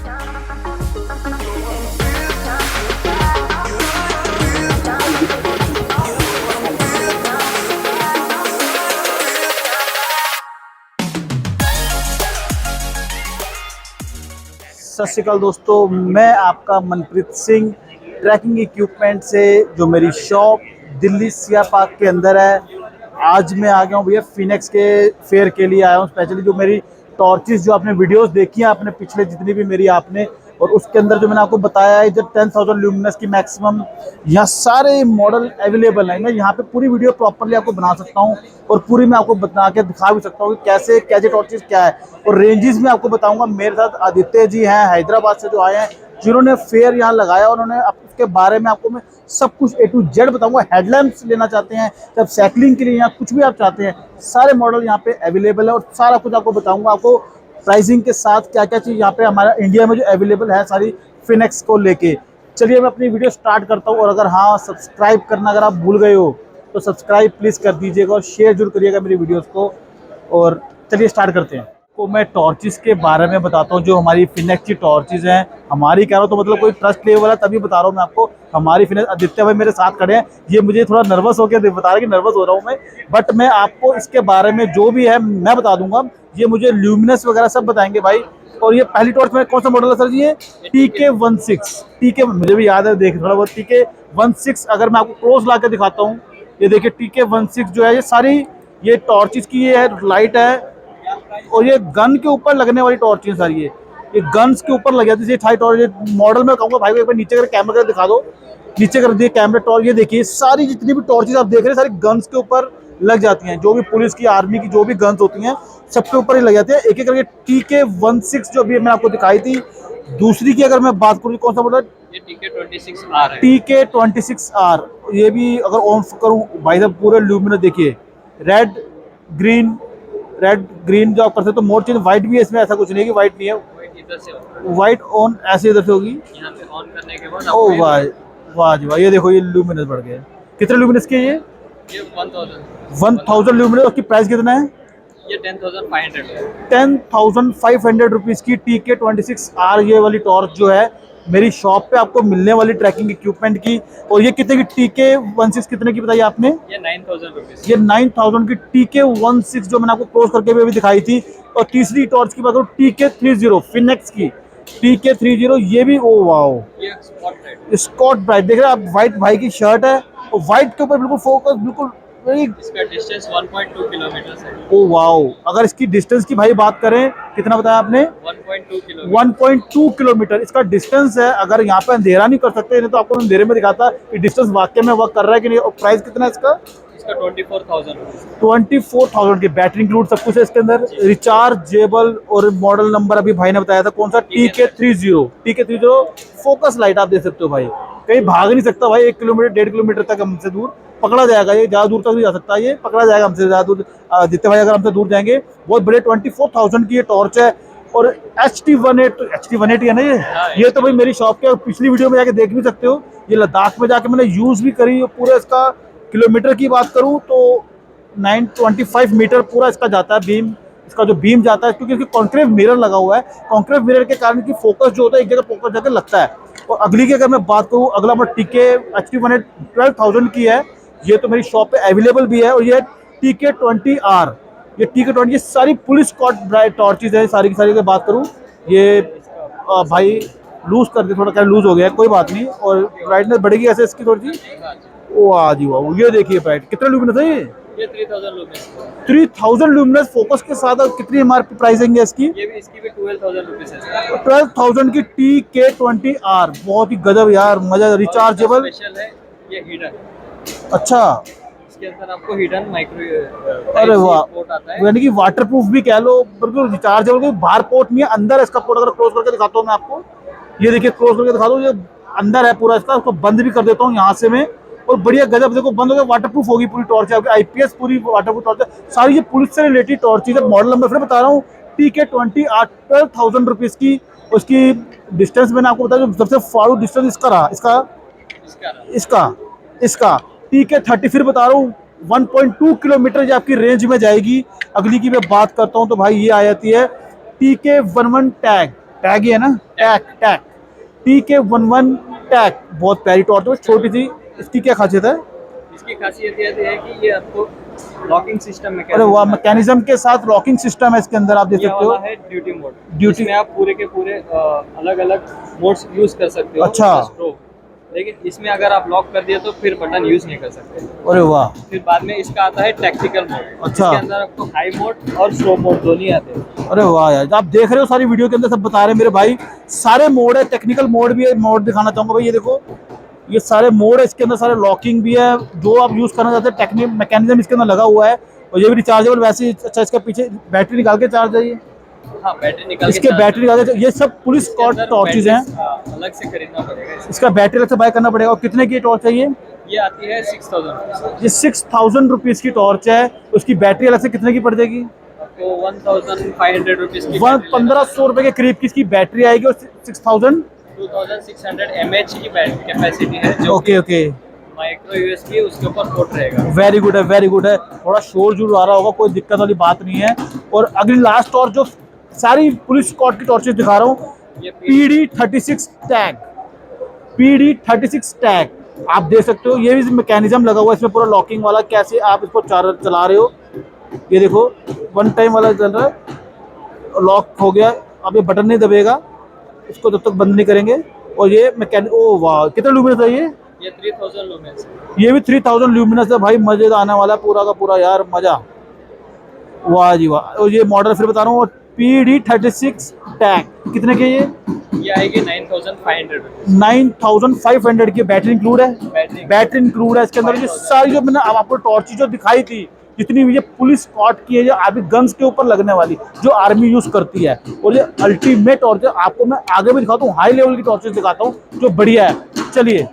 सत श्री अकाल दोस्तों, मैं आपका मनप्रीत सिंह ट्रैकिंग इक्विपमेंट से, जो मेरी शॉप दिल्ली सिया पार्क के अंदर है। आज मैं आ गया हूँ भैया फिनिक्स के फेयर के लिए आया हूँ स्पेशली। जो मेरी टॉर्चेस जो आपने वीडियोस देखी हैं आपने पिछले जितनी भी मेरी आपने, और उसके अंदर जो मैंने आपको बताया है जब 10,000 ल्यूमिनस की मैक्सिमम यहाँ सारे मॉडल अवेलेबल हैं। मैं यहाँ पे पूरी वीडियो प्रॉपरली आपको बना सकता हूँ और पूरी मैं आपको बता के दिखा भी सकता हूँ कि कैसे कैसे टॉर्चेस क्या है, और रेंजेस में आपको बताऊंगा। मेरे साथ आदित्य जी हैं हैदराबाद से जो आए हैं, जिन्होंने फेयर यहाँ लगाया, उन्होंने उसके बारे में आपको मैं सब कुछ A to Z बताऊंगा। हेडलैम्प्स लेना चाहते हैं, जब साइकिलिंग के लिए यहाँ कुछ भी आप चाहते हैं, सारे मॉडल यहाँ पे अवेलेबल है और सारा कुछ आपको बताऊंगा। आपको प्राइसिंग के साथ क्या क्या चीज़ यहाँ पे हमारा इंडिया में जो अवेलेबल है सारी फिनिक्स को लेके। चलिए मैं अपनी वीडियो स्टार्ट करता हूँ। और अगर हाँ, सब्सक्राइब करना अगर आप भूल गए हो तो सब्सक्राइब प्लीज़ कर दीजिएगा और शेयर जरूर करिएगा मेरी वीडियोज़ को। और चलिए स्टार्ट करते हैं। को मैं टॉर्चेस के बारे में बताता हूँ। जो हमारी फिनिक्स की टॉर्चेस हैं, हमारी कह रहा हूँ तो मतलब कोई ट्रस्ट लेवल है तभी बता रहा हूँ मैं आपको। हमारी फिनिक्स, आदित्य भाई मेरे साथ खड़े हैं, ये मुझे थोड़ा नर्वस हो गया बता रहे कि नर्वस हो रहा हूँ मैं, बट मैं आपको इसके बारे में जो भी है मैं बता दूंगा। ये मुझे ल्यूमिनस वगैरह सब बताएंगे भाई। और ये पहली टॉर्च में कौन सा मॉडल है सर जी? ये TK16। TK मुझे भी याद है, देख थोड़ा बहुत। TK16 अगर मैं आपको क्लोज ला के दिखाता हूँ, ये देखिए TK16 जो है, ये सारी ये टॉर्चेस की ये है लाइट है। और ये गन के ऊपर लगने वाली टॉर्च है सर। ये गन्स के ऊपर लग जाती है थाई टॉर्च। ये मॉडल में कहूँगा भाई को एक बार नीचे कर कैमरा कर दिखा दो, नीचे कर दिए कैमरा टॉर्च। ये देखिए सारी जितनी भी टॉर्चेस आप देख रहे हैं सारी गन्स के ऊपर लग जाती हैं। जो भी पुलिस की, आर्मी की जो भी गन्स होती हैं सबके ऊपर ही लग जाती है एक एक करके। TK16 जो भी मैंने आपको दिखाई थी। दूसरी की अगर मैं बात करूँ, कौन सा मॉडल? ये TK26R है। TK26R। ये भी अगर ऑन करूँ भाई साहब, पूरे ल्यूमिनस देखिए, रेड ग्रीन जो आप करते हो तो मोड चेंज व्हाइट भी है इसमें। ऐसा कुछ नहीं कि व्हाइट नहीं है, इधर से व्हाइट ऑन ऐसे इधर से होगी। यहाँ पे ऑन करने के बाद ओ वाह वाह जी वाह, ये देखो ये ल्यूमिनस बढ़ गए। कितने ल्यूमिनस के ये? 1000 ल्यूमिनस। उसकी प्राइस कितना है? ये 10,500 है। 10,500 रुपीज़ की TK26R ये वाली टॉर्च जो है मेरी शॉप पे आपको मिलने वाली ट्रैकिंग इक्विपमेंट की। और ये कितने की TK16 कितने की बताई आपने? ये 9,000 रुपीज़। ये 9,000 की TK16 जो मैंने आपको क्लोज करके भी अभी दिखाई थी। और तीसरी टॉर्च की बात करूँ TK30 फिनिक्स की TK30, ये भी ओ वाओ, ये स्पॉट स्कॉट ब्राइट। देख रहे हैं आप, व्हाइट भाई की शर्ट है और व्हाइट के ऊपर बिल्कुल फोकस, बिल्कुल इसका डिस्टेंस 1.2 किलोमीटर है। Oh wow. अगर इसकी डिस्टेंस की भाई बात करें, कितना बताया आपने? 1.2 किलोमीटर। 1.2 किलोमीटर इसका डिस्टेंस है। अगर यहाँ पे अंधेरा नहीं कर सकते नहीं तो आपको अंधेरे में दिखाता कि डिस्टेंस वाकई में वर्क कर रहा है कि नहीं। और प्राइस कितना है इसका? इसका 24,000 रुपीज़। 24,000 की बैटरी इंक्लूड सब कुछ है इसके अंदर, रिचार्जेबल। और मॉडल नंबर अभी भाई ने बताया था कौन सा? TK30 focus light. आप देख सकते हो भाई, कहीं भाग नहीं सकता भाई। 1 किलोमीटर 1.5 किलोमीटर तक हमसे दूर पकड़ा जाएगा। ये ज़्यादा दूर तक नहीं जा सकता, ये पकड़ा जाएगा हमसे ज़्यादा दूर। जितने भाई अगर हमसे दूर जाएंगे, बहुत बड़े 24,000 की ये टॉर्च है। और HT18 है ना ये तो भाई मेरी शॉप के पिछली वीडियो में जाके देख भी सकते हो। ये लद्दाख में जाके मैंने यूज़ भी करी। पूरा इसका किलोमीटर की बात करूँ तो 925 मीटर पूरा इसका जाता है बीम। इसका जो बीम जाता है, क्योंकि इसकी कॉन्क्रीट मिरर लगा हुआ है, कॉन्क्रीट मिरर के कारण की फोकस जो होता है एक जगह फोकस जाकर लगता है। और अगली की अगर मैं बात करूँ, अगला मैं TK18 12,000 की है। ये तो मेरी शॉप पे अवेलेबल भी है। और ये TK20R, ये TK20, ये सारी पुलिस स्कॉट ब्राइट टॉर्चेज है सारी की सारी की बात करूँ। ये भाई लूज कर दे, थोड़ा क्या लूज हो गया है, कोई बात नहीं। और ब्राइटनेस बढ़ेगी ऐसे इसकी थोड़ी सी। ओ आ जी वाह, ये देखिए ब्राइट कितना लुमिनस है ये 3,000 रुपीज़। 3000 लुमिनस फोकस के साथ। कितनी MRP प्राइसिंग है इसकी? ये भी, इसकी भी 12,000 रुपीज़ है। 12,000 की TK20R, बहुत ही गजब यार, मजा। रिचार्जेबल स्पेशल है ये हिडन। अच्छा, इसके अंदर आपको हिडन माइक्रो अरे वाह, पोर्ट आता है। यानी कि वाटर प्रूफ भी कह लो, बिल्कुल रिचार्जेबल। कोई बाहर पोर्ट नहीं है, अंदर इसका पोर्ट। अगर क्लोज करके दिखाता हूँ मैं आपको, ये देखिए क्लोज करके दिखा दो, ये अंदर है पूरा इसका। उसको बंद भी कर देता हूँ यहाँ से मैं। और बढ़िया गजब, देखो बंद हो गया, वाटरप्रूफ होगी पूरी टॉर्च है आपकी। IPS पूरी वाटरप्रूफ टॉर्च है सारी। ये पुलिस से रिलेटेड टॉर्च है। मॉडल नंबर फिर बता रहा हूँ, TK20R 12,000 रुपीज़ की। उसकी डिस्टेंस मैंने आपको बताया, जो सबसे फारू डिस्टेंस इसका रहा, इसका TK30 फिर बता रहा हूँ 1.2 किलोमीटर ये आपकी रेंज में जाएगी। अगली की मैं बात करता हूँ तो भाई ये आ जाती है TK11 टैग। टैग ही है ना, टैग टैग TK11 टैग, बहुत प्यारी टॉर्च है, छोटी सी। इसकी क्या खासियत है? इसकी खासियत ये है कि ये आपको लॉकिंग सिस्टम में अरे वाह, मैकेनिज्म के साथ लॉकिंग सिस्टम है इसके अंदर, आप देख ये सकते हो। वाला है ड्यूटी मोड। ड्यूटी- इसमें आप पूरे के पूरे अलग अलग मोड्स यूज कर सकते हो। अच्छा। स्ट्रोक, लेकिन इसमें अगर आप लॉक कर दिया तो फिर बटन यूज नहीं कर सकते। अरे वाह, फिर बाद में इसका आता है टैक्टिकल मोड। अच्छा। इसके अंदर आपको हाई मोड और स्लो मोड दोनों ही आते हैं। अरे वाह यार, आप देख रहे हो सारी वीडियो के अंदर सब बता रहे हैं मेरे भाई, सारे मोड है, टेक्निकल मोड भी है। मोड दिखाना चाहूंगा भाई, ये देखो, ये सारे मोड है इसके अंदर, सारे लॉकिंग भी है, जो आप यूज करना चाहते हैं टेक्निक मैकेनिज्म इसके अंदर लगा हुआ है। और ये भी रिचार्जेबल वैसे ही। अच्छा, इसका पीछे बैटरी निकाल के चार्ज है ये, हाँ, बैटरी निकाल इसके बैटरी निकाल के, ये सब पुलिस इसके स्कॉट अंदर टॉर्चेज हैं। बैटरी, अलग से खरीदना पड़ेगा इसका। इसका बैटरी अलग से बाय करना पड़ेगा। और कितने की टॉर्च है ये आती है 6000। ये 6000 रुपीज़ की टॉर्च है। उसकी बैटरी अलग से कितने की पड़ जाएगी? आपको 1500 रुपीज की 1500 रुपए के करीब की इसकी बैटरी आएगी। और 6000। 2600 mAh की बैटरी कैपेसिटी है, जो ओके ओके, माइक्रो यूएसबी उसके ऊपर पोर्ट रहेगा। वेरी गुड है, वेरी गुड है। थोड़ा शोर जरूर आ रहा होगा, कोई दिक्कत वाली बात नहीं है। और अगली लास्ट टॉर्च, जो सारी पुलिस स्क्वाड की टॉर्चेस दिखा रहा हूँ, ये PD36 टैग, PD36 टैग, आप देख सकते हो। ये भी मैकेनिज्म लगा हुआ है इसमें पूरा लॉकिंग वाला, कैसे आप इसको चला रहे हो। ये देखो, वन टाइम वाला चल रहा है, लॉक हो गया। अब ये बटन नहीं दबेगा इसको जब तक बंद नहीं करेंगे। और ये ओ वाह, कितना लुमिनस है ये 3000 लुमेंस है। ये भी 3000 ल्यूमिनस है भाई, मजे आने वाला है पूरा का पूरा यार, मजा, वाह जी वाह। और ये मॉडल फिर बता रहा हूँ, PD36 टैग, कितने के ये आएगी 9500 रुपीज। 9500 की बैटरी इंक्लूड है। बैटरी बैटरी इंक्लूड है इसके अंदर। ये सारी जो मैंने अब आपको टॉर्च जो दिखाई थी, जितनी भी ये पुलिस स्क्वाड की है, जो अभी गन्स के ऊपर लगने वाली, जो आर्मी यूज करती है, और ये अल्टीमेट टॉर्च है। आपको मैं आगे भी दिखाता हूँ, हाई लेवल की टॉर्चेस दिखाता हूँ जो बढ़िया है। चलिए।